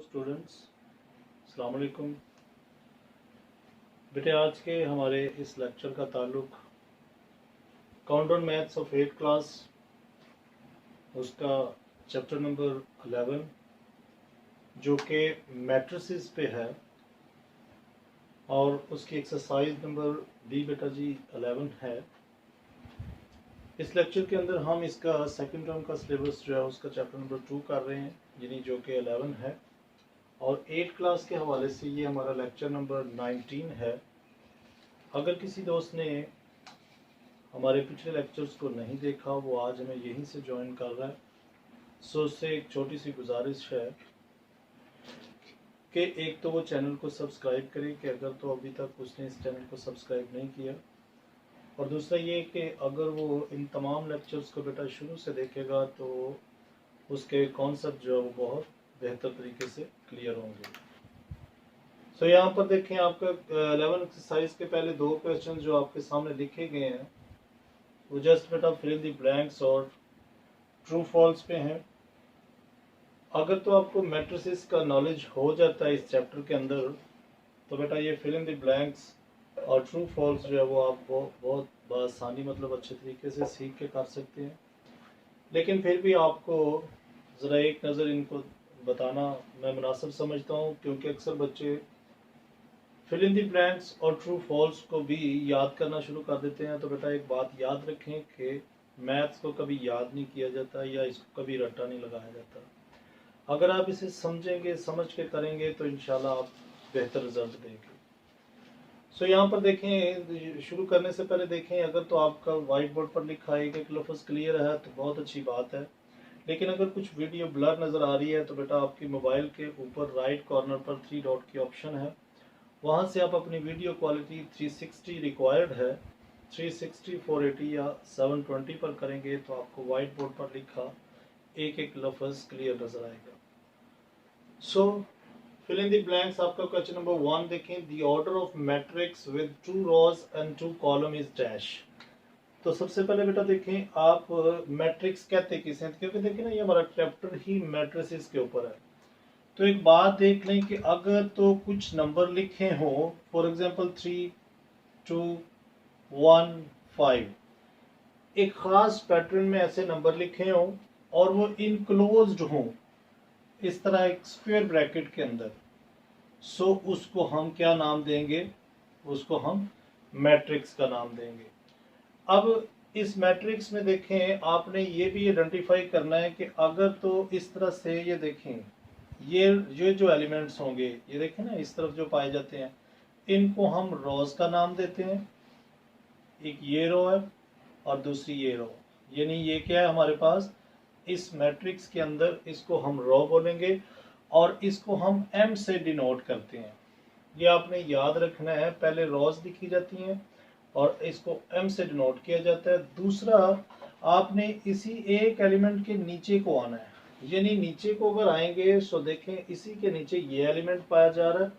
Students, अस्सलाम वालेकुम। बेटे आज के हमारे इस लेक्चर का ताल्लुक countdown maths of 8th class उसका चैप्टर नंबर 11 जो कि मैट्रिसेस पे है और उसकी एक्सरसाइज नंबर डी बेटा जी 11 है। इस लेक्चर के अंदर हम इसका सेकंड टर्म का सिलेबस जो है उसका चैप्टर नंबर 2 कर रहे हैं, यानी जो कि 11 है, और 8th क्लास के हवाले से ये हमारा लेक्चर नंबर 19 है। अगर किसी दोस्त ने हमारे पिछले लेक्चर्स को नहीं देखा, वो आज हमें यहीं से ज्वाइन कर रहा है, सो उससे एक छोटी सी गुजारिश है कि एक तो वो चैनल को सब्सक्राइब करे कि अगर तो अभी तक उसने इस चैनल को सब्सक्राइब नहीं किया, और दूसरा ये कि अगर वो इन तमाम लेक्चर्स को बेटा शुरू से देखेगा तो उसके कॉन्सेप्ट जो है वो बहुत बेहतर तरीके से क्लियर होंगे। सो यहाँ पर देखें, आपका 11 एक्सरसाइज के पहले दो क्वेश्चन जो आपके सामने लिखे गए हैं वो जस्ट बेटा फिल इन द ब्लैंक्स और ट्रू फॉल्स पे हैं। अगर तो आपको मैट्रिसेस का नॉलेज हो जाता है इस चैप्टर के अंदर तो बेटा ये फिल इन द ब्लैंक्स और ट्रू फॉल्स जो है वो आप बहुत बआसानी मतलब अच्छे तरीके से सीख के कर सकते हैं। लेकिन फिर भी आपको ज़रा एक नज़र इनको बताना मैं मुनासिब समझता हूँ, क्योंकि अक्सर बच्चे फिल इन द ब्लैंक्स और ट्रू फॉल्स को भी याद करना शुरू कर देते हैं। तो बेटा एक बात याद रखें कि मैथ्स को कभी याद नहीं किया जाता या इसको कभी रट्टा नहीं लगाया जाता। अगर आप इसे समझेंगे, समझ के करेंगे तो इंशाल्लाह आप बेहतर रिजल्ट देंगे। सो यहाँ पर देखें, शुरू करने से पहले देखें, अगर तो आपका वाइट बोर्ड पर लिखा है कि लफ्ज़ क्लियर है तो बहुत अच्छी बात है। लेकिन अगर कुछ वीडियो ब्लर नज़र आ रही है तो बेटा आपकी मोबाइल के ऊपर राइट कॉर्नर पर 3 डॉट की ऑप्शन है, वहाँ से आप अपनी वीडियो क्वालिटी 360 रिक्वायर्ड है, 360, 480 या 720 पर करेंगे तो आपको वाइट बोर्ड पर लिखा एक एक लफ्ज़ क्लियर नज़र आएगा। So fill in the blanks, आपका क्वेश्चन नंबर 1 देखें, the order of matrix with 2 rows and 2 column is dash. तो सबसे पहले बेटा देखें, आप मैट्रिक्स कहते किसे हैं, क्योंकि देखें ना ये हमारा चैप्टर ही मैट्रिसेस के ऊपर है। तो एक बात देख लें कि अगर तो कुछ नंबर लिखे हो, फॉर एग्जांपल 3, 2, 1, 5, एक खास पैटर्न में ऐसे नंबर लिखे हो और वो इनक्लोज्ड हो इस तरह एक स्क्वायर ब्रैकेट के अंदर, सो उसको हम क्या नाम देंगे? उसको हम मैट्रिक्स का नाम देंगे। अब इस मैट्रिक्स में देखें, आपने ये भी आइडेंटिफाई करना है कि अगर तो इस तरह से ये देखें, ये जो एलिमेंट्स होंगे, ये देखें ना इस तरफ जो पाए जाते हैं, इनको हम रोज का नाम देते हैं। एक ये रो है और दूसरी ये रो, यानी ये क्या है हमारे पास इस मैट्रिक्स के अंदर, इसको हम रो बोलेंगे और इसको हम एम से डिनोट करते हैं। ये आपने याद रखना है, पहले रोज लिखी जाती हैं और इसको एम से डिनोट किया जाता है। दूसरा, आपने इसी एक एलिमेंट के नीचे को आना है, यानी नीचे को अगर आएंगे सो देखें इसी के नीचे ये एलिमेंट पाया जा रहा है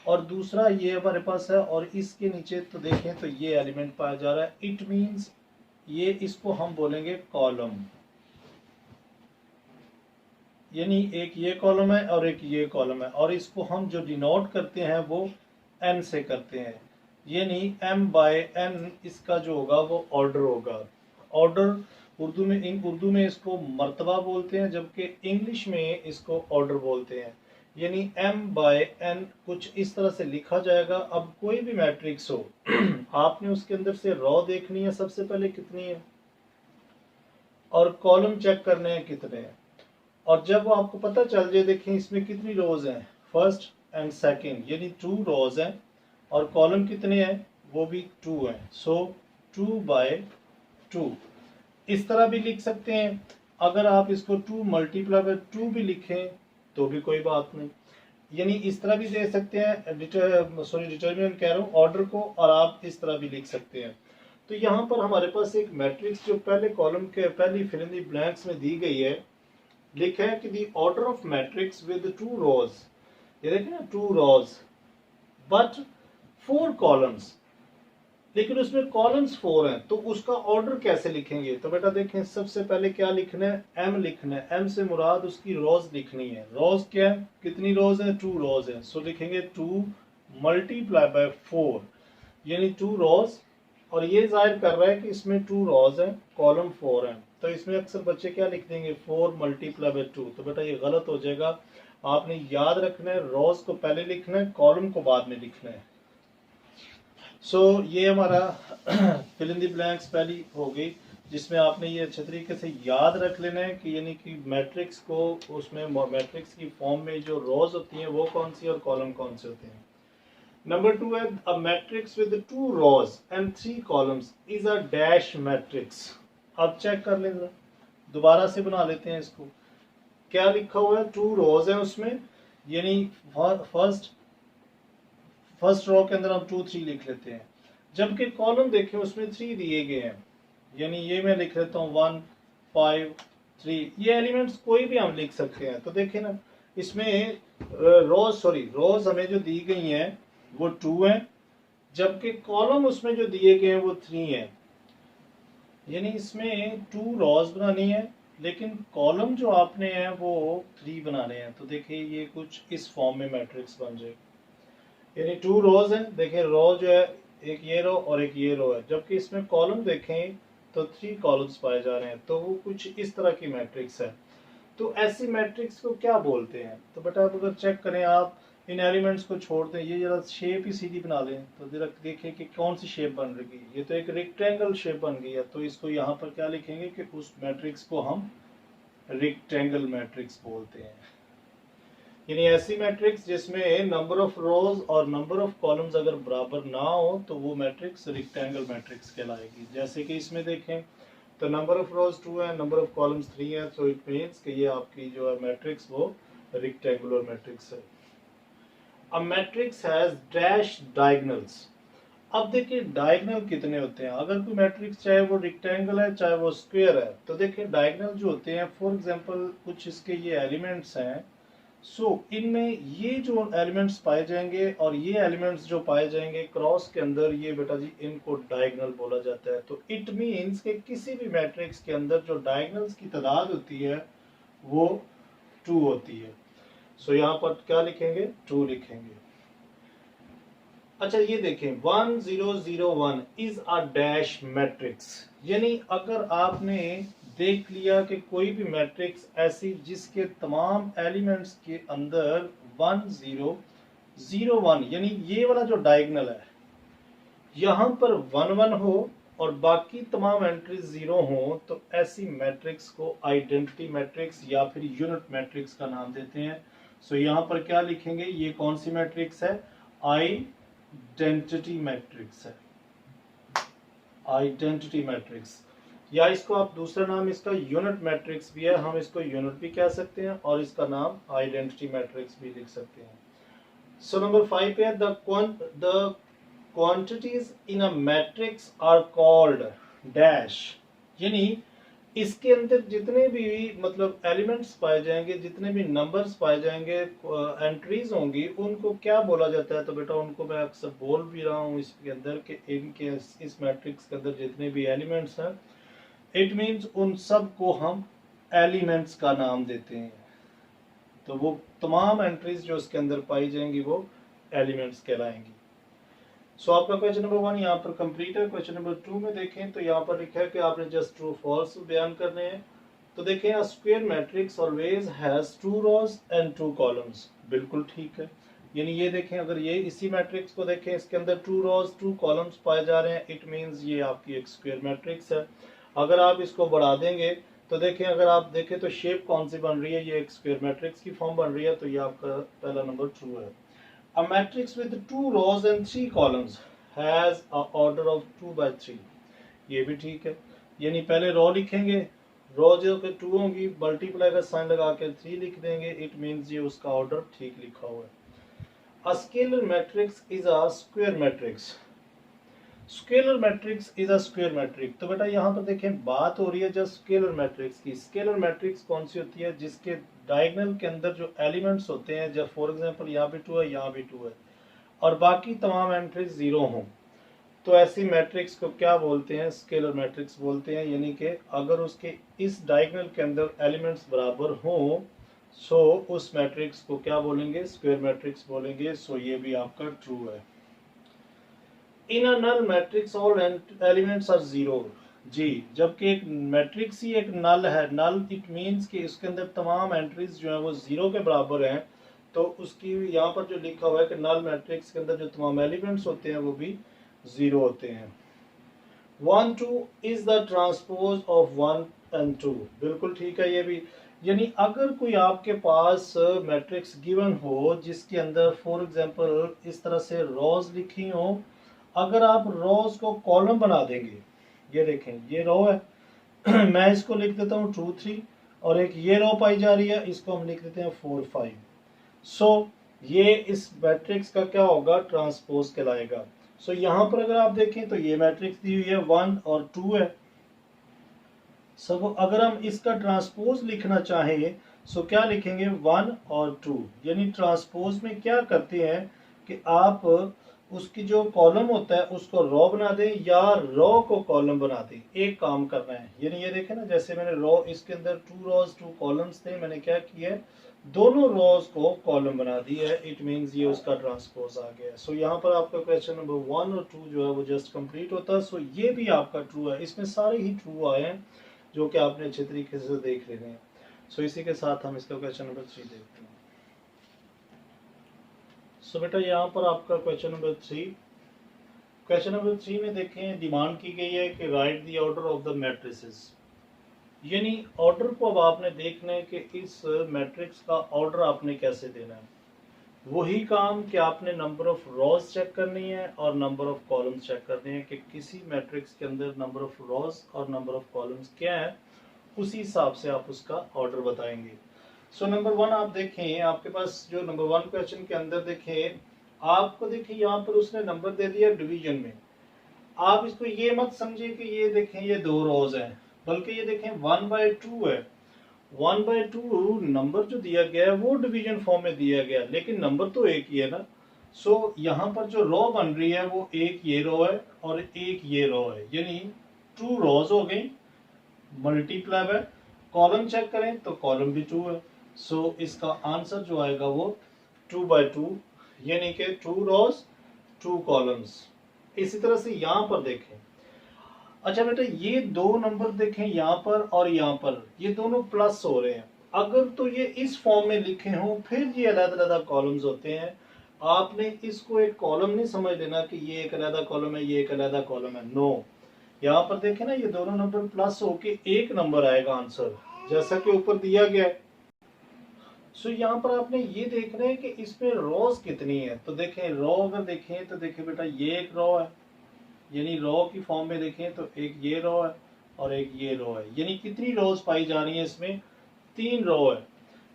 और दूसरा ये हमारे पास है और इसके नीचे तो देखें तो ये एलिमेंट पाया जा रहा है। इट मींस ये इसको हम बोलेंगे कॉलम, यानी एक ये कॉलम है और एक ये कॉलम है, और इसको हम जो डिनोट करते हैं वो एन से करते हैं, यानी m बाय n इसका जो होगा वो ऑर्डर होगा। ऑर्डर उर्दू में इसको मर्तबा बोलते हैं, जबकि इंग्लिश में इसको ऑर्डर बोलते हैं, यानी m बाय n कुछ इस तरह से लिखा जाएगा। अब कोई भी मैट्रिक्स हो आपने उसके अंदर से रो देखनी है सबसे पहले कितनी है, और कॉलम चेक करने हैं कितने हैं, और जब वो आपको पता चल जाए, देखें इसमें कितनी रोज हैं, फर्स्ट एंड सेकंड, यानी 2 रोज हैं, और कॉलम कितने हैं, वो भी 2 हैं। सो 2 बाय 2 इस तरह भी लिख सकते हैं। अगर आप इसको 2 मल्टीप्लाई बाय 2 भी लिखें तो भी कोई बात नहीं, यानी इस तरह भी दे सकते हैं, डिटर्मिनेंट कह रहा हूँ ऑर्डर को, और आप इस तरह भी लिख सकते हैं। तो यहाँ पर हमारे पास एक मैट्रिक्स जो पहले कॉलम के पहली फिल इन द ब्लैंक्स में दी गई है, लिखा है कि दी ऑर्डर ऑफ मैट्रिक्स विद 2 रोज, ये देखें ना 2 रोज बट 4 कॉलम्स। लेकिन उसमें कॉलम्स 4 हैं, तो उसका ऑर्डर कैसे लिखेंगे? तो बेटा देखें, सबसे पहले क्या लिखना है, एम लिखना है। एम से मुराद उसकी रोज लिखनी है। रोज क्या है, कितनी रोज है, 2 रोज है। सो लिखेंगे 2 मल्टीप्लाई बाय 4, यानी 2 रोज। और ये जाहिर कर रहा है कि इसमें 2 रोज है, कॉलम 4 है। तो इसमें अक्सर बच्चे क्या लिख देंगे, 4 मल्टीप्लाई बाय 2। तो बेटा ये गलत हो जाएगा। आपने याद रखना है, रोज को पहले लिखना है, कॉलम को बाद में लिखना है। ये हमारा फिल इन द ब्लैंक्स पहली हो गई, जिसमें आपने ये अच्छे तरीके से याद रख लेना है कि यानी कि मैट्रिक्स को, उसमें मैट्रिक्स की फॉर्म में जो रोज होती हैं वो कौन सी और कॉलम कौन से होते हैं। नंबर 2 है, a matrix with 2 rows and 3 columns is a dash matrix. अब चेक कर लें, दोबारा से बना लेते हैं इसको। क्या लिखा हुआ है, 2 रोज है उसमें, यानी फर्स्ट रो के अंदर हम 2 3 लिख लेते हैं। जबकि कॉलम देखें उसमें 3 दिए गए हैं, यानी ये मैं लिख लेता हूँ 1 5 3। ये एलिमेंट्स कोई भी हम लिख सकते हैं। तो देखें ना, इसमें रोज हमें जो दी गई हैं वो 2 हैं, जबकि कॉलम उसमें जो दिए गए हैं वो 3 हैं। यानी इसमें 2 रोज बनानी है, लेकिन कॉलम जो आपने है वो 3 बनाने हैं। तो देखिए ये कुछ इस फॉर्म में मैट्रिक्स बन जाएगा, यानी 2 रोज हैं। देखिए रो जो है, एक ये रो और एक ये रो है, जबकि इसमें कॉलम देखें तो 3 कॉलम्स पाए जा रहे हैं। तो वो कुछ इस तरह की मैट्रिक्स है। तो ऐसी मैट्रिक्स को क्या बोलते हैं? तो बेटा आप अगर चेक करें, आप इन एलिमेंट्स को छोड़ दें, ये जरा शेप ही सीधी बना लें, तो जरा देखिए कि कौन सी शेप बन रही है। ये तो एक रेक्टेंगल शेप बन गई है, तो इसको यहाँ पर क्या लिखेंगे कि उस मैट्रिक्स को हम रेक्टेंगल मैट्रिक्स बोलते हैं। यानी ऐसी मैट्रिक्स जिसमें नंबर ऑफ रोज और नंबर ऑफ कॉलम्स अगर बराबर ना हो तो वो मैट्रिक्स रेक्टेंगल मैट्रिक्स कहलाएगी। जैसे कि इसमें देखें तो नंबर ऑफ रोज 2 है, नंबर ऑफ कॉलम्स 3 है, सो इट मींस कि ये आपकी जो है मैट्रिक्स वो रेक्टेंगुलर मैट्रिक्स है। A matrix has dash diagonals. अब देखिए डायगोनल कितने होते हैं। अगर कोई मैट्रिक्स चाहे वो रेक्टेंगल है चाहे वो स्क्वायर है, तो देखिए डायगोनल जो होते हैं, फॉर एग्जांपल कुछ इसके ये एलिमेंट्स हैं। इनमें ये जो एलिमेंट्स पाए जाएंगे और ये एलिमेंट्स जो पाए जाएंगे क्रॉस के अंदर, ये बेटा जी इनको डायगोनल बोला जाता है। तो इट मींस कि किसी भी मैट्रिक्स के अंदर जो डायगोनल्स की तादाद होती है वो 2 होती है। यहाँ पर क्या लिखेंगे, 2 लिखेंगे। अच्छा ये देखें 1 0 0 1 इज अ डैश मैट्रिक्स। यानी अगर आपने देख लिया कि कोई भी मैट्रिक्स ऐसी जिसके तमाम एलिमेंट्स के अंदर 1 0 0 1, यानी ये वाला जो डायगोनल है यहां पर 1 1 हो और बाकी तमाम एंट्रीज 0 हो, तो ऐसी मैट्रिक्स को आइडेंटिटी मैट्रिक्स या फिर यूनिट मैट्रिक्स का नाम देते हैं। यहां पर क्या लिखेंगे, ये कौन सी मैट्रिक्स है, आइडेंटिटी मैट्रिक्स है। आइडेंटिटी मैट्रिक्स, या इसको आप दूसरा नाम इसका यूनिट मैट्रिक्स भी है, हम इसको यूनिट भी कह सकते हैं और इसका नाम आइडेंटिटी मैट्रिक्स भी लिख सकते हैं। नंबर 5 पे the quantities in a matrix are called dash. यानी इसके अंदर जितने भी मतलब एलिमेंट्स पाए जाएंगे, जितने भी नंबर्स पाए जाएंगे, एंट्रीज होंगी, उनको क्या बोला जाता है? तो बेटा उनको मैं अक्सर बोल भी रहा हूँ इसके अंदर कि इनके इस मैट्रिक्स के अंदर जितने भी एलिमेंट्स हैं, इट मींस उन सब को हम एलिमेंट्स का नाम देते हैं। तो वो तमाम एंट्रीज जो इसके अंदर पाई जाएंगी वो एलिमेंट्स कहलाएंगी। आपका क्वेश्चन नंबर 1 यहाँ पर कंप्लीट है। क्वेश्चन नंबर 2 में देखें तो यहाँ पर लिखा है कि आपने जस्ट ट्रू फॉल्स बयान करने हैं। तो देखें a square matrix always has 2 rows and 2 columns. बिल्कुल ठीक है। यानी ये देखें, अगर ये इसी मैट्रिक्स को देखें, इसके अंदर 2 रोज 2 कॉलम्स पाए जा रहे हैं, इट मींस ये आपकी एक स्क्वायर मैट्रिक्स है। अगर आप इसको बढ़ा देंगे तो देखें, अगर आप देखें तो शेप कौन सी बन रही है, ये एक स्क्वायर मैट्रिक्स की फॉर्म बन रही है। तो ये आपका पहला नंबर ट्रू है। A matrix with 2 rows and 3 columns has a order of 2 by 3। ये भी ठीक है। यानी पहले रो लिखेंगे, रो जो कि 2 होंगी, मल्टीप्लाई का साइन लगा के 3 लिख देंगे, इट मींस ये उसका ऑर्डर ठीक लिखा हुआ है। A scalar matrix is a square matrix। Scalar matrix is a square matrix. तो बेटा यहाँ पर देखें बात हो रही है जस्ट स्केलर मैट्रिक्स की। स्केलर मैट्रिक्स कौन सी होती है, जिसके डायगोनल के अंदर जो एलिमेंट्स होते हैं, जब फॉर एग्जांपल यहाँ भी 2 है, यहाँ भी 2 है और बाकी तमाम एंट्रीज 0 हों। तो ऐसी मैट्रिक्स को क्या बोलते हैं, स्केलर मैट्रिक्स बोलते हैं। यानी कि अगर उसके इस डायगोनल के अंदर एलिमेंट्स बराबर हों सो उस मैट्रिक्स को क्या बोलेंगे, स्क्वायर मैट्रिक्स बोलेंगे। सो ये भी आपका ट्रू है। In a null matrix all elements are zero. जी, जबकि एक मैट्रिक्स ही एक नल है, नल इट मींस कि इसके अंदर तमाम एंट्रीज जो है वो जीरो के बराबर हैं, तो उसकी यहाँ पर जो लिखा हुआ है कि नल मैट्रिक्स के अंदर जो तमाम एलिमेंट्स होते हैं वो भी जीरो होते हैं। 1 2 is the transpose of 1 and 2, बिल्कुल ठीक है ये भी। यानी अगर कोई आपके पास मैट्रिक्स गिवन हो जिसके अंदर फॉर एग्जांपल इस तरह से रोज लिखी हो, अगर आप रोज को कॉलम बना देंगे, ये देखें ये रो है मैं इसको लिख देता हूँ 2 3, और एक ये रो पाई जा रही है, इसको हम लिख देते हैं 4 5। सो ये इस मैट्रिक्स का क्या होगा, ट्रांसपोज कहलाएगा। सो यहाँ पर अगर आप देखें तो ये मैट्रिक्स दी हुई है 1 और 2 है। सब अगर हम इसका ट्रांसपोज लिखना चाहें सो क्या लिखेंगे, 1 और 2। यानी ट्रांसपोज में क्या करते हैं कि आप उसकी जो कॉलम होता है उसको रो बना दें या रो को कॉलम बना दें, एक काम करना है। यानी ये देखें ना, जैसे मैंने रो इसके अंदर 2 रोज 2 कॉलम्स थे, मैंने क्या किया है दोनों रोज को कॉलम बना दी है, इट मींस ये उसका ट्रांसपोज आ गया। सो यहाँ पर आपका क्वेश्चन नंबर 1 और 2 जो है वो जस्ट कंप्लीट होता है। सो ये भी आपका ट्रू है, इसमें सारे ही ट्रू आए हैं जो कि आपने अच्छे तरीके से देख लेने हैं। सो इसी के साथ हम इसका क्वेश्चन नंबर 3 देखते हैं। सो बेटा यहाँ पर आपका क्वेश्चन नंबर 3, क्वेश्चन नंबर 3 में देखें डिमांड की गई है कि right the order of the matrices. यानी ऑर्डर को अब आपने देखना है कि इस मैट्रिक्स का ऑर्डर आपने कैसे देना है। वही काम कि आपने नंबर ऑफ रोज चेक करनी है और नंबर ऑफ कॉलम्स चेक करने हैं कि किसी मैट्रिक्स के अंदर नंबर ऑफ रोज और नंबर ऑफ कॉलम्स क्या है, उसी हिसाब से आप उसका ऑर्डर बताएंगे। सो नंबर 1 आप देखें, आपके पास जो नंबर 1 क्वेश्चन के अंदर देखें, आपको देखिए यहाँ पर उसने नंबर दे दिया डिवीजन में। आप इसको ये मत समझिए कि ये देखें ये 2 रोज हैं, बल्कि ये देखें 1/2 है। 1/2 नंबर जो दिया गया है वो डिवीजन फॉर्म में दिया गया, लेकिन नंबर तो एक ही है ना। सो यहाँ पर जो रो बन रही है वो एक ये रो है और एक ये रो है, यानी 2 रोज हो गई, मल्टीप्लाई है। कॉलम चेक करें तो कॉलम भी 2 है। सो इसका आंसर जो आएगा वो 2/2, यानी कि 2 रोज 2 कॉलम्स। इसी तरह से यहाँ पर देखें, अच्छा बेटा ये 2 नंबर देखें यहाँ पर और यहाँ पर, ये दोनों प्लस हो रहे हैं। अगर तो ये इस फॉर्म में लिखे हों फिर ये अलग-अलग कॉलम्स होते हैं। आपने इसको एक कॉलम नहीं समझ लेना कि ये एक अलग कॉलम है, ये एक अलग कॉलम है, नो। यहाँ पर देखें ना, ये दोनों नंबर प्लस होके एक नंबर आएगा आंसर, जैसा कि ऊपर दिया गया है। सो यहाँ पर आपने ये देखना है कि इसमें रोज कितनी है। तो देखें रो अगर देखें तो देखें बेटा ये एक रो है, यानी रो की फॉर्म में देखें तो एक ये रो है और एक ये रो है, यानी कितनी रोज पाई जा रही है इसमें, 3 रो है।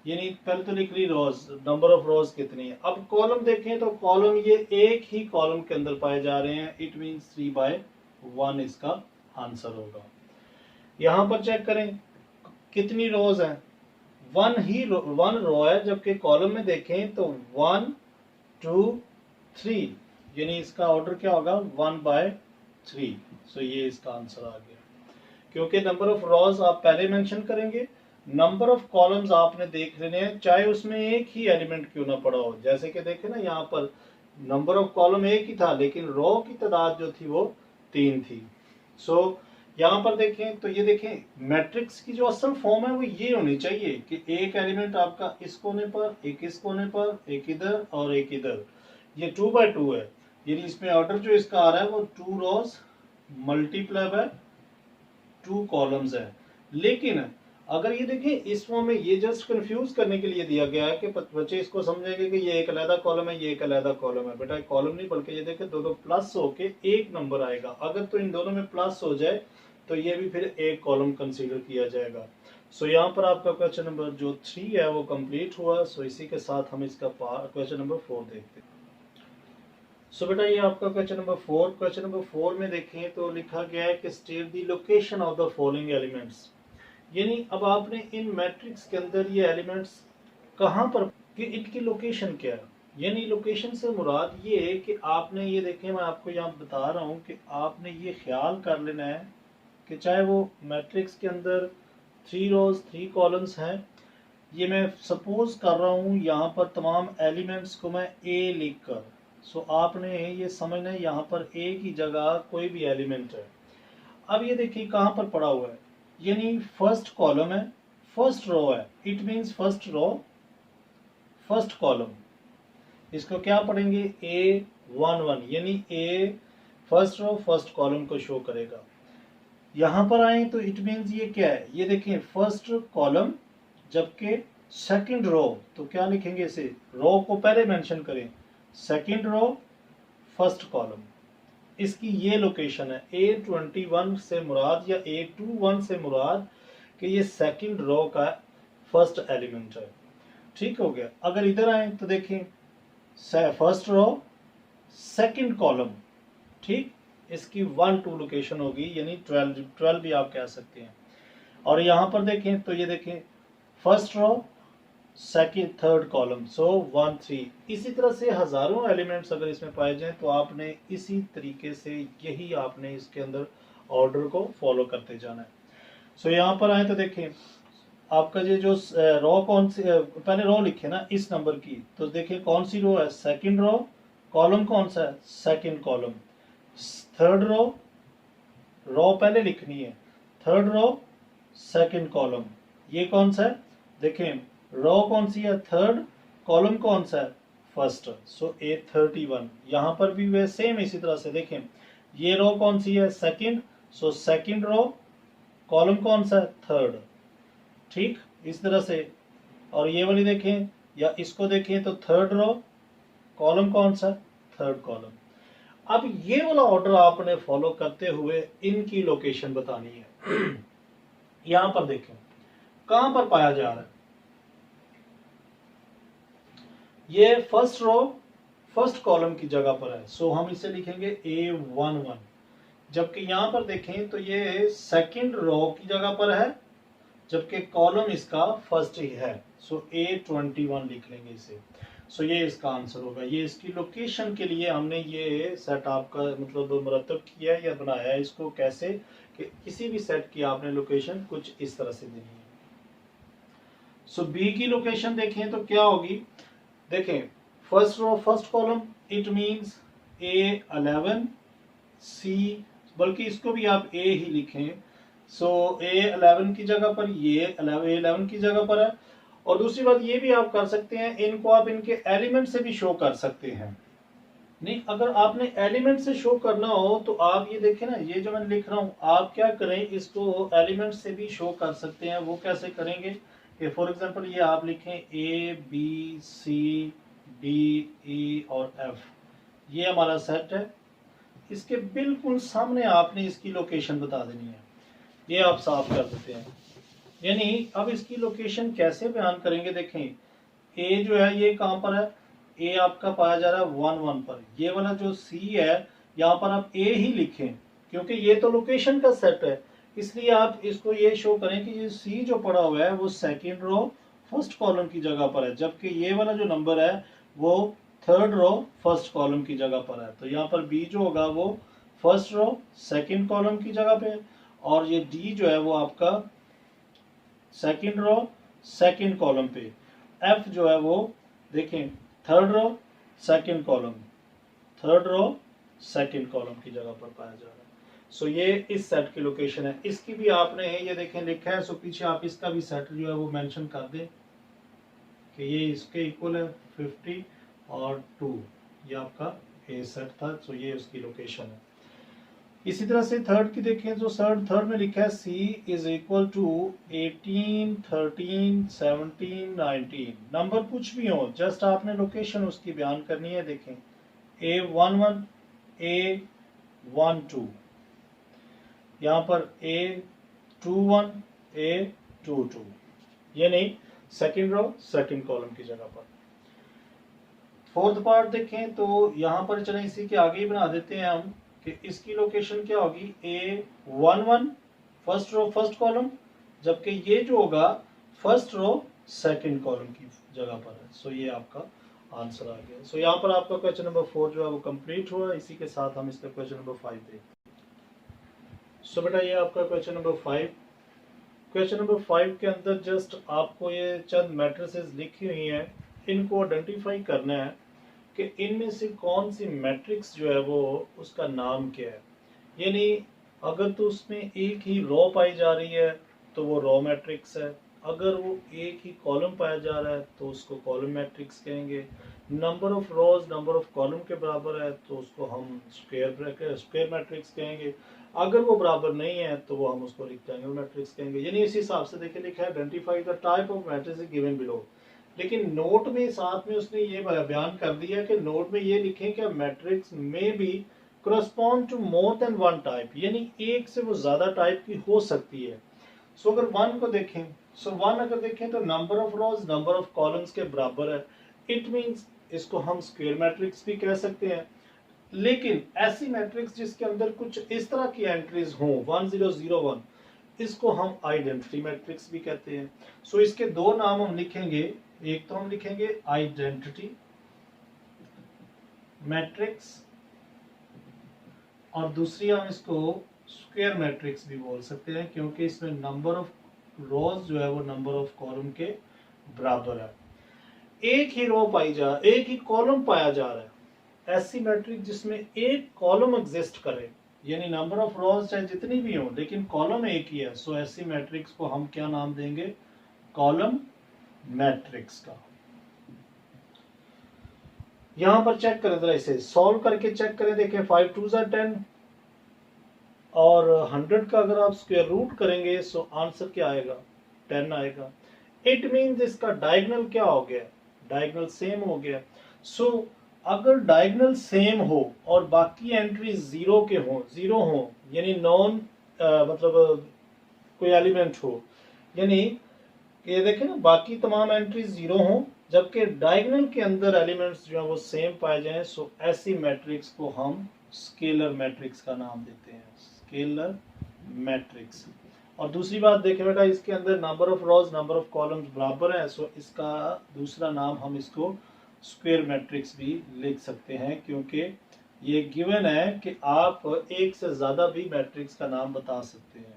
यानी पहले तो लिख ली रोज, नंबर ऑफ रोज कितनी है। अब कॉलम देखें तो कॉलम ये एक ही कॉलम के अंदर पाए जा रहे हैं, इट मींस 3/1 इसका आंसर होगा। यहाँ पर चेक करें कितनी रोज है, 1 रो है, जबकि कॉलम में देखें तो 1 2 3, यानी इसका ऑर्डर क्या होगा 1/3। सो ये इसका आंसर आ गया, क्योंकि नंबर ऑफ रोज आप पहले मेंशन करेंगे, नंबर ऑफ कॉलम्स आपने देख लेने हैं, चाहे उसमें एक ही एलिमेंट क्यों ना पड़ा हो। जैसे कि देखें ना यहाँ पर नंबर ऑफ कॉलम एक ही था लेकिन रो की तादाद जो थी वो 3 थी। सो यहाँ पर देखें तो ये देखें मैट्रिक्स की जो असल फॉर्म है वो ये होनी चाहिए कि एक एलिमेंट आपका इस कोने पर, एक इस कोने पर, एक इधर और एक इधर। ये 2/2 है, यानी इसमें ऑर्डर जो इसका आ रहा है वो 2 रोज मल्टीप्लाई बाय 2 कॉलम्स है। लेकिन अगर ये देखें इस फॉर्म में, ये जस्ट कंफ्यूज करने के लिए दिया गया है कि बच्चे इसको समझेंगे कि ये एक अलग कॉलम है, ये एक अलग कॉलम है। बेटा कॉलम नहीं बल्कि ये देखें दोनों प्लस होके एक नंबर आएगा। अगर तो इन दोनों में प्लस हो जाए तो ये भी फिर एक कॉलम कंसीडर किया जाएगा। सो यहाँ पर आपका क्वेश्चन नंबर जो 3 है वो कंप्लीट हुआ। सो इसी के साथ हम इसका क्वेश्चन नंबर 4 देखते हैं। सो बेटा ये आपका क्वेश्चन नंबर 4, क्वेश्चन नंबर 4 में देखें तो लिखा गया है कि state the location of the following elements. यानी अब आपने इन मैट्रिक्स के अंदर ये एलिमेंट्स कहाँ पर कि इनकी लोकेशन क्या है। यानी लोकेशन से मुराद ये है कि आपने ये देखें, मैं आपको यहाँ बता रहा हूँ कि आपने ये ख्याल कर लेना है कि चाहे वो मैट्रिक्स के अंदर 3 रोज 3 कॉलम्स हैं, ये मैं सपोज कर रहा हूँ यहाँ पर तमाम एलिमेंट्स को मैं ए लिख कर, सो आपने ये समझना है यहाँ पर ए की जगह कोई भी एलिमेंट है। अब ये देखिए कहाँ पर पड़ा हुआ है, यानी फर्स्ट कॉलम है, फर्स्ट रो है, it means first row first column. इसको क्या पढ़ेंगे, A11, यानी A first row first column को शो करेगा। यहां पर आए तो इट मीन्स ये क्या है, ये देखिए फर्स्ट कॉलम जबकि सेकंड रो, तो क्या लिखेंगे इसे, रो को पहले मेंशन करें, सेकंड रो फर्स्ट कॉलम। इसकी ये लोकेशन है, A21 से मुराद या A21 से मुराद कि ये सेकंड रो का फर्स्ट एलिमेंट है। ठीक हो गया। अगर इधर आए तो देखें फर्स्ट रो सेकंड कॉलम, ठीक, इसकी 1 2 लोकेशन होगी, यानी 12 भी आप कह सकते हैं। और यहां पर देखें तो ये देखें first row second third column, so 1 3। इसी तरह से हजारों एलिमेंट्स अगर इसमें पाए जाएं तो आपने इसी तरीके से यही आपने इसके अंदर ऑर्डर को फॉलो करते जाना है। सो यहाँ पर आए तो देखें आपका ये जो रो कौन सी, पहले रो लिखे ना इस नंबर की, तो देखिए कौन सी रो है, सेकंड रो, कॉलम कौन सा है, सेकंड कॉलम, थर्ड रो, रो पहले लिखनी है, थर्ड रो सेकंड कॉलम, ये कौन सा है, देखें रो कौन सी है, थर्ड, कॉलम कौन सा है, फर्स्ट, सो A31। यहां पर भी वे सेम इसी तरह से देखें, ये रो कौन सी है, second, so second row, column कौन सा है, थर्ड, ठीक, इस तरह से। और ये वाली देखें या इसको देखें तो थर्ड रो, कॉलम कौन सा, थर्ड कॉलम। अब ये वाला ऑर्डर आपने फॉलो करते हुए इनकी लोकेशन बतानी है। यहां पर देखें कहां पर पाया जा रहा है, ये फर्स्ट रो फर्स्ट कॉलम की जगह पर है, सो हम इसे लिखेंगे A11। जबकि यहां पर देखें तो ये सेकंड रो की जगह पर है, जबकि कॉलम इसका फर्स्ट ही है, सो A21 लिख लेंगे इसे। सो ये इसका आंसर होगा। ये इसकी लोकेशन के लिए हमने ये सेट आपका मतलब मुरतब किया है या बनाया है इसको कैसे, कि किसी भी सेट की आपने लोकेशन कुछ इस तरह से देनी है। सो बी की लोकेशन देखें तो क्या होगी, देखें first row first column, it means A11 C, बल्कि इसको भी आप A ही लिखें, सो A11 की जगह पर ये A11 की जगह पर है। और दूसरी बात ये भी आप कर सकते हैं, इनको आप इनके एलिमेंट से भी शो कर सकते हैं। नहीं, अगर आपने एलिमेंट से शो करना हो तो आप ये देखें ना, ये जो मैं लिख रहा हूं आप क्या करें, इसको एलिमेंट से भी शो कर सकते हैं। वो कैसे करेंगे कि फॉर एग्जांपल ये आप लिखें A B C D E और F, ये हमारा सेट है, इसके बिल्कुल सामने आपने इसकी लोकेशन बता देनी है। ये आप साफ कर देते हैं। यानी अब इसकी लोकेशन कैसे बयान करेंगे, देखें ए जो है ये कहां पर है, ए आपका पाया जा रहा है 1 1 पर। ये वाला जो सी है यहाँ पर आप ए ही लिखें, क्योंकि ये तो लोकेशन का सेट है, इसलिए आप इसको ये शो करें कि ये सी जो पड़ा हुआ है वो सेकंड रो फर्स्ट कॉलम की जगह पर है, जबकि ये वाला जो नंबर है वो थर्ड रो फर्स्ट कॉलम की जगह पर है। तो यहाँ पर बी जो होगा वो फर्स्ट रो सेकंड कॉलम की जगह पे, और ये डी जो है वो आपका सेकंड रो सेकंड कॉलम पे, एफ जो है वो देखें third row second column, third row second column की जगह पर पाया जा रहा है। सो ये इस सेट की लोकेशन है। इसकी भी आपने ये देखें लिखा है, सो पीछे आप इसका भी सेट जो है वो मेंशन कर दें कि ये इसके इक्वल है 50 और 2, ये आपका ए सेट था, सो ये उसकी लोकेशन है। इसी तरह से थर्ड की देखें जो थर्ड में लिखा है C is equal to 18 13 17 19। Number कुछ भी हो, जस्ट आपने लोकेशन उसकी बयान करनी है। देखें A11 A12, यहाँ पर A21 A22, ये नहीं सेकंड रो सेकंड कॉलम की जगह पर। फोर्थ पार्ट देखें तो यहाँ पर चलें इसी के आगे ही बना देते हैं हम कि इसकी लोकेशन क्या होगी, A11 first row first column, जबकि ये जो होगा फर्स्ट रो सेकंड कॉलम की जगह पर है। सो ये आपका आंसर आ गया। सो यहाँ पर आपका क्वेश्चन नंबर 4 जो है वो कंप्लीट हुआ। इसी के साथ हम इसका क्वेश्चन नंबर 5 देखते हैं। सो बेटा ये आपका क्वेश्चन नंबर 5। क्वेश्चन नंबर 5 के अंदर जस्ट आपको ये चंद मैट्रिसेस लिखी हुई हैं, इनको आइडेंटिफाई करना है कि इनमें से कौन सी मैट्रिक्स जो है वो उसका नाम क्या है। यानी अगर तो उसमें एक ही रो पाई जा रही है तो वो रो मैट्रिक्स है, अगर वो एक ही कॉलम पाया जा रहा है तो उसको कॉलम मैट्रिक्स कहेंगे, number of rows number of column के बराबर है तो उसको हम स्क्वायर मैट्रिक्स कहेंगे, अगर वो बराबर नहीं है तो वो हम उसको रेक्टेंगल मैट्रिक्स कहेंगे। यानी इस हिसाब से देखिए लिखा है identify the type of matrix given below. लेकिन नोट में साथ में उसने ये बयान कर दिया कि नोट में ये लिखें कि मैट्रिक्स में भी correspond to more than one type, यानी एक से वो ज्यादा टाइप की हो सकती है। सो अगर वन को देखें, सो वन अगर देखें तो number of rows number of columns के बराबर है, इट मींस इसको हम स्क्वायर मैट्रिक्स भी कह सकते हैं। लेकिन ऐसी मैट्रिक्स जिसके अंदर कुछ इस तरह की एंट्रीज हो 1001, इसको हम आइडेंटिटी मैट्रिक्स भी कहते हैं। सो इसके दो नाम हम लिखेंगे, एक तो हम लिखेंगे आइडेंटिटी मैट्रिक्स और दूसरी हम इसको स्क्वायर मैट्रिक्स भी बोल सकते हैं, क्योंकि इसमें नंबर ऑफ रोज जो है वो नंबर ऑफ कॉलम के बराबर है। एक ही रो पाई जा, एक ही कॉलम पाया जा रहा है, ऐसी मैट्रिक्स जिसमें एक कॉलम एग्जिस्ट करे, यानी नंबर ऑफ रोज चाहे जितनी भी हो लेकिन कॉलम एक ही है, सो ऐसी मैट्रिक्स को हम क्या नाम देंगे, कॉलम मैट्रिक्स का। यहां पर चेक करें जरा, इसे सॉल्व करके चेक करें, देखें 5 2 10 और 100 का अगर आप स्क्वायर रूट करेंगे सो आंसर क्या आएगा, 10 आएगा। इट मींस इसका डायगोनल क्या हो गया, डायगोनल सेम हो गया। सो अगर डायगोनल सेम हो और बाकी एंट्री जीरो के हो, जीरो हो यानी नॉन मतलब कोई एलिमेंट हो, यानी ये देखें ना बाकी तमाम एंट्री जीरो हो जबकि डायगोनल के अंदर एलिमेंट्स जो है वो सेम पाए जाएं, सो ऐसी मैट्रिक्स को हम स्केलर मैट्रिक्स का नाम देते हैं, स्केलर मैट्रिक्स। और दूसरी बात देखें बेटा, इसके अंदर number of rows number of columns बराबर है, सो इसका दूसरा नाम हम इसको स्क्वायर मैट्रिक्स भी लिख सकते हैं, क्योंकि ये गिवन है कि आप एक से ज्यादा भी मैट्रिक्स का नाम बता सकते हैं।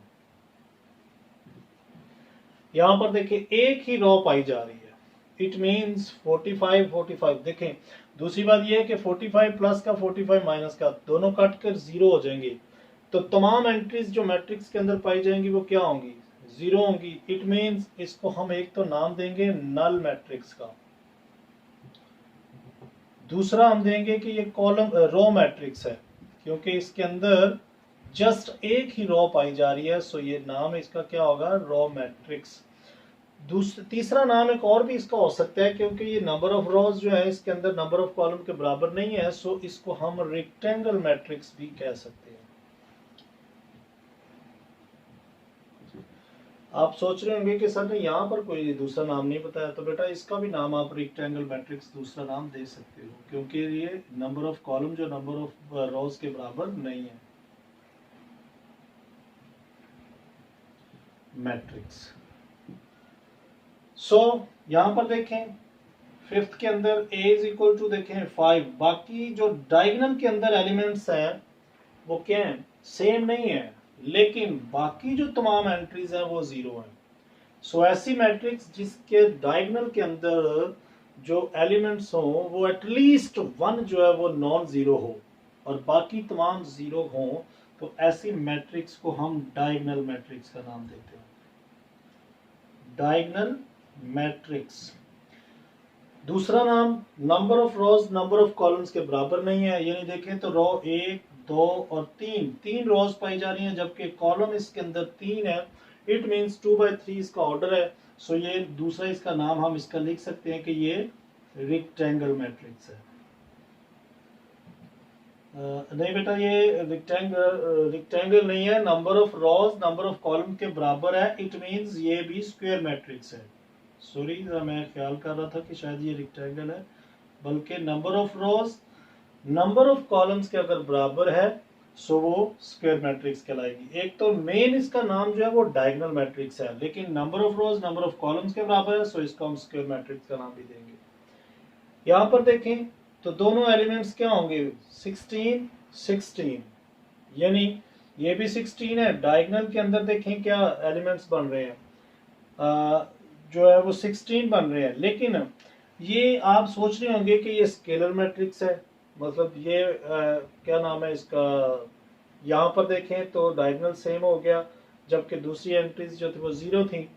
यहां पर देखिए एक ही रो पाई जा रही है, इट मींस 45 45। देखें दूसरी बात यह है कि 45 प्लस का 45 माइनस का दोनों कट कर जीरो हो जाएंगे, तो तमाम एंट्रीज जो मैट्रिक्स के अंदर पाई जाएंगी वो क्या होंगी, जीरो होंगी। इट मींस इसको हम एक तो नाम देंगे नल मैट्रिक्स का, दूसरा हम देंगे कि ये कॉलम रो मैट्रिक्स है, क्योंकि इसके अंदर जस्ट एक ही रो पाई जा रही है, सो ये नाम इसका क्या होगा, रो मैट्रिक्स। तीसरा नाम एक और भी इसका हो सकता है, क्योंकि ये नंबर ऑफ रोज जो है इसके अंदर नंबर ऑफ कॉलम के बराबर नहीं है, सो इसको हम रेक्टेंगल मैट्रिक्स भी कह सकते हैं। आप सोच रहे होंगे कि सर ने यहाँ पर कोई दूसरा नाम नहीं बताया, तो बेटा इसका भी नाम आप रेक्टेंगल मैट्रिक्स दूसरा नाम दे सकते हो, क्योंकि ये नंबर ऑफ कॉलम जो नंबर ऑफ रोज के बराबर नहीं है। मैट्रिक्स। सो यहां पर देखें फिफ्थ के अंदर a इज इक्वल टू देखें 5, बाकी जो डायगोनल के अंदर एलिमेंट्स हैं वो क्या हैं, सेम नहीं है, लेकिन बाकी जो तमाम एंट्रीज हैं वो जीरो हैं। सो ऐसी मैट्रिक्स जिसके डायगोनल के अंदर जो एलिमेंट्स हो वो एटलीस्ट वन जो है वो नॉन जीरो हो और बाकी तमाम जीरो हो, तो ऐसी मैट्रिक्स को हम डायगोनल मैट्रिक्स का नाम देते हैं, डायगोनल मैट्रिक्स। दूसरा नाम number of rows number of columns के बराबर नहीं है, यानी देखें तो रो 1 2 और 3 रोज पाई जा रही हैं जबकि कॉलम इसके अंदर 3 है, इट मींस 2/3 इसका ऑर्डर है। सो ये दूसरा इसका नाम हम इसका लिख सकते हैं कि ये रेक्टेंगल मैट्रिक्स है। नहीं बेटा ये रेक्टेंगल नहीं है, number of rows number of column के बराबर है, इट मींस ये भी स्क्वायर मैट्रिक्स है। सॉरी मैं ख्याल कर रहा था कि शायद ये रेक्टेंगल है, बल्कि number of rows number of columns के अगर बराबर है सो वो स्क्वायर मैट्रिक्स कहलाएगी। एक तो मेन इसका नाम जो है वो डायगोनल मैट्रिक्स है, लेकिन number of rows number of columns के बराबर है, सो इसको हम स्क्वायर मैट्रिक्स का नाम भी देंगे। यहाँ पर देखें तो दोनों एलिमेंट्स क्या होंगे, 16 16, यानी ये भी 16 है। डायगोनल के अंदर देखें क्या एलिमेंट्स बन रहे हैं, जो है वो 16 बन रहे हैं। लेकिन ये आप सोच रहे होंगे कि ये स्केलर मैट्रिक्स है, मतलब ये क्या नाम है इसका, यहाँ पर देखें तो डायगोनल सेम हो गया, जबकि दूसरी एंट्रीज जो थी वो 0 थी।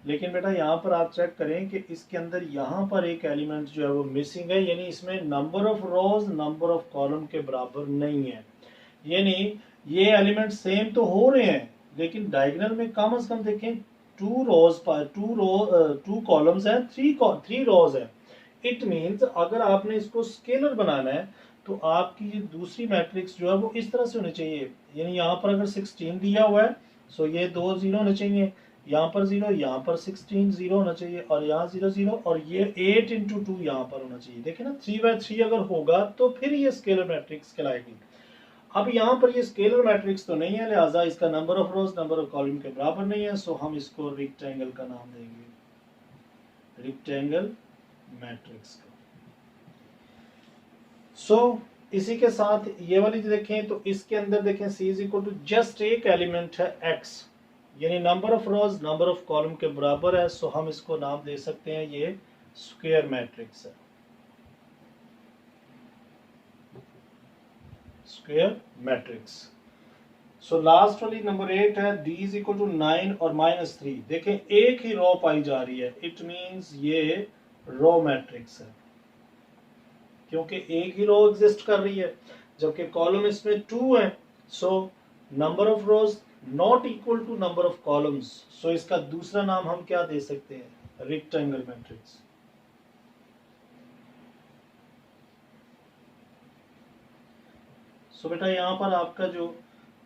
लेकिन बेटा यहाँ पर आप चेक करें कि इसके अंदर यहाँ पर एक एलिमेंट जो है वो मिसिंग है, यानी इसमें number of rows number of column के बराबर नहीं है। यानी ये एलिमेंट सेम तो हो रहे हैं, लेकिन डायगोनल में कम से कम देखें 2 कॉलम्स हैं, 3 रोज है। इट मीन्स अगर आपने इसको स्केलर बनाना है तो आपकी ये दूसरी मैट्रिक्स जो है वो इस तरह से होनी चाहिए, यानी यहाँ पर अगर 16 दिया हुआ है सो ये 2 0 होने चाहिए, यहाँ पर 0, यहाँ पर 16 0 होना चाहिए, और यहाँ 0 0, और ये 8 × 2 यहाँ पर होना चाहिए। देखे ना 3/3 अगर होगा तो फिर ये स्केलर मैट्रिक्स कहलाएगी। अब यहाँ पर ये स्केलर मैट्रिक्स तो नहीं है, लिहाजा इसका number of rows number of column के बराबर नहीं है, सो हम इसको रेक्टेंगल का नाम देंगे, रेक्टेंगल मैट्रिक्स का। सो इसी के साथ ये वाली देखें तो इसके अंदर देखें C is equal to just एक एलिमेंट है X, यानी number of rows number of column के बराबर है, सो हम इसको नाम दे सकते हैं ये स्क्वायर मैट्रिक्स है, स्क्वायर मैट्रिक्स। सो लास्ट वाली नंबर 8 है D इज इक्वल टू 9 और -3। देखें एक ही रो पाई जा रही है, इट मींस ये रो मैट्रिक्स है, क्योंकि एक ही रो एग्जिस्ट कर रही है, जबकि कॉलम इसमें 2 है। So number of rows not equal to number of columns, so इसका दूसरा नाम हम क्या दे सकते हैं, रेक्टेंगल मैट्रिक्स। सो बेटा यहाँ पर आपका जो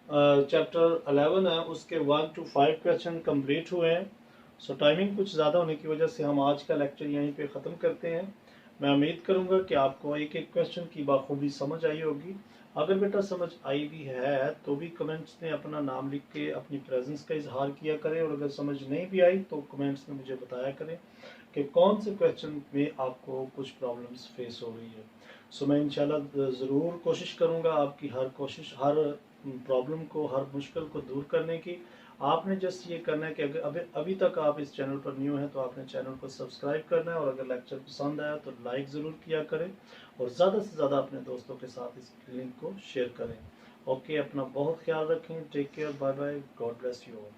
चैप्टर 11 है उसके 1 to 5 क्वेश्चन कंप्लीट हुए हैं। सो टाइमिंग कुछ ज़्यादा होने की वजह से हम आज का लेक्चर यहीं पे ख़त्म करते हैं। मैं उम्मीद करूंगा कि आपको एक एक क्वेश्चन की बाखूबी समझ आई होगी। अगर बेटा समझ आई भी है तो भी कमेंट्स में अपना नाम लिख के अपनी प्रेजेंस का इजहार किया करें, और अगर समझ नहीं भी आई तो कमेंट्स में मुझे बताया करें कि कौन से क्वेश्चन में आपको कुछ प्रॉब्लम्स फेस हो रही है। सो मैं इंशाल्लाह ज़रूर कोशिश करूँगा आपकी हर प्रॉब्लम को, हर मुश्किल को दूर करने की। आपने जस्ट ये करना है कि अगर अभी तक आप इस चैनल पर न्यू हैं तो आपने चैनल को सब्सक्राइब करना है, और अगर लेक्चर पसंद आया तो लाइक ज़रूर किया करें, और ज़्यादा से ज़्यादा अपने दोस्तों के साथ इस लिंक को शेयर करें। ओके, अपना बहुत ख्याल रखें, take care, bye bye, God bless you all.